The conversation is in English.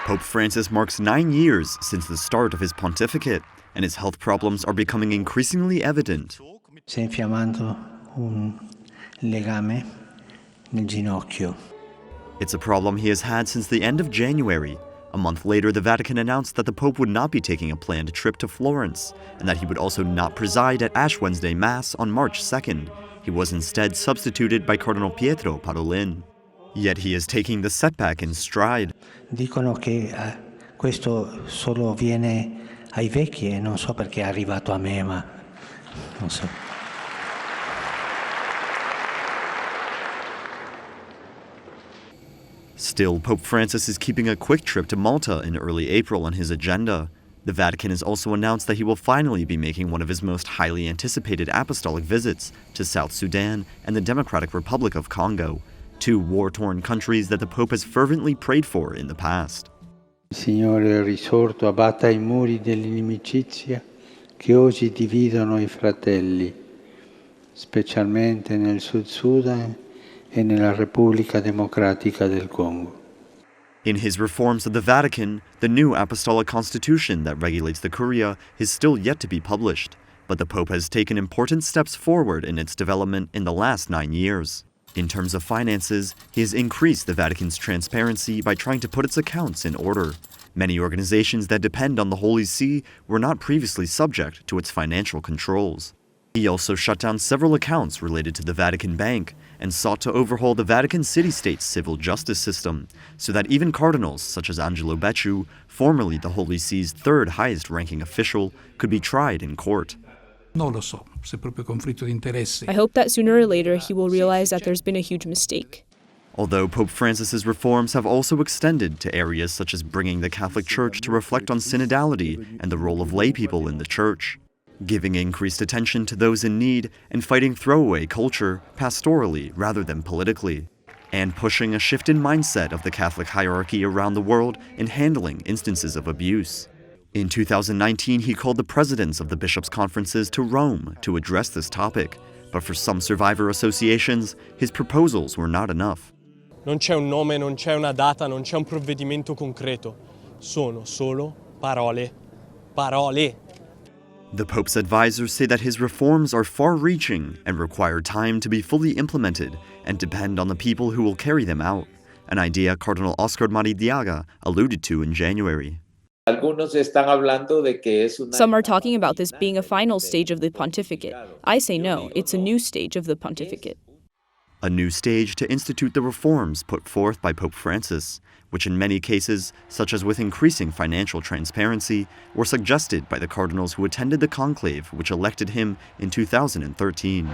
Pope Francis marks 9 years since the start of his pontificate, and his health problems are becoming increasingly evident. Si è infiammato un legame nel ginocchio. It's a problem he has had since the end of January. A month later, the Vatican announced that the Pope would not be taking a planned trip to Florence, and that he would also not preside at Ash Wednesday Mass on March 2nd. He was instead substituted by Cardinal Pietro Parolin. Yet he is taking the setback in stride. Dicono che questo solo viene ai vecchi e non so perché è arrivato a me, ma non so. Still, Pope Francis is keeping a quick trip to Malta in early April on his agenda. The Vatican has also announced that he will finally be making one of his most highly anticipated apostolic visits to South Sudan and the Democratic Republic of Congo, two war-torn countries that the Pope has fervently prayed for in the past. Il Signore risorto abbatta I muri dell'inimicizia che oggi dividono I fratelli, specialmente nel Sud Sudan e nella Repubblica Democratica del Congo. In his reforms of the Vatican, the new apostolic constitution that regulates the Curia is still yet to be published, but the Pope has taken important steps forward in its development in the last 9 years. In terms of finances, he has increased the Vatican's transparency by trying to put its accounts in order. Many organizations that depend on the Holy See were not previously subject to its financial controls. He also shut down several accounts related to the Vatican Bank and sought to overhaul the Vatican city-state's civil justice system so that even cardinals such as Angelo Becciu, formerly the Holy See's third highest-ranking official, could be tried in court. I hope that sooner or later he will realize that there's been a huge mistake. Although Pope Francis's reforms have also extended to areas such as bringing the Catholic Church to reflect on synodality and the role of lay people in the Church, giving increased attention to those in need and fighting throwaway culture pastorally rather than politically, and pushing a shift in mindset of the Catholic hierarchy around the world in handling instances of abuse. In 2019, he called the presidents of the bishops' conferences to Rome to address this topic, but for some survivor associations, his proposals were not enough. Non c'è un nome, non c'è una data, non c'è un provvedimento concreto. Sono solo parole. Parole. The Pope's advisors say that his reforms are far-reaching and require time to be fully implemented and depend on the people who will carry them out, an idea Cardinal Oscar Maradiaga alluded to in January. Some are talking about this being a final stage of the pontificate. I say no, it's a new stage of the pontificate. A new stage to institute the reforms put forth by Pope Francis, which in many cases, such as with increasing financial transparency, were suggested by the cardinals who attended the conclave which elected him in 2013.